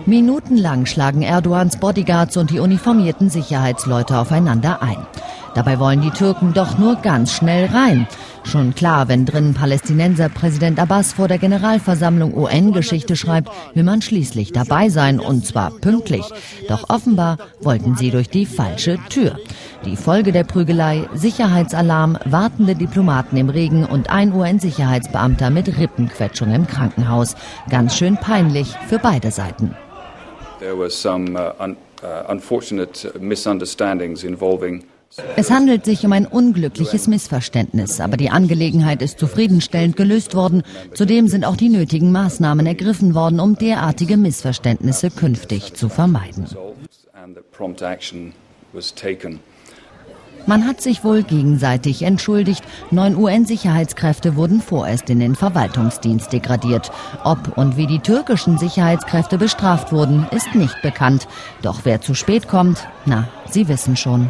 Minutenlang schlagen Erdogans Bodyguards und die uniformierten Sicherheitsleute aufeinander ein. Dabei wollen die Türken doch nur ganz schnell rein. Schon klar, wenn drinnen Palästinenser Präsident Abbas vor der Generalversammlung UN-Geschichte schreibt, will man schließlich dabei sein, und zwar pünktlich. Doch offenbar wollten sie durch die falsche Tür. Die Folge der Prügelei: Sicherheitsalarm, wartende Diplomaten im Regen und ein UN-Sicherheitsbeamter mit Rippenquetschung im Krankenhaus. Ganz schön peinlich für beide Seiten. There were some unfortunate misunderstandings involving. Es handelt sich um ein unglückliches Missverständnis, aber die Angelegenheit ist zufriedenstellend gelöst worden. Zudem sind auch die nötigen Maßnahmen ergriffen worden, um derartige Missverständnisse künftig zu vermeiden. Man hat sich wohl gegenseitig entschuldigt. 9 UN-Sicherheitskräfte wurden vorerst in den Verwaltungsdienst degradiert. Ob und wie die türkischen Sicherheitskräfte bestraft wurden, ist nicht bekannt. Doch wer zu spät kommt, Sie wissen schon.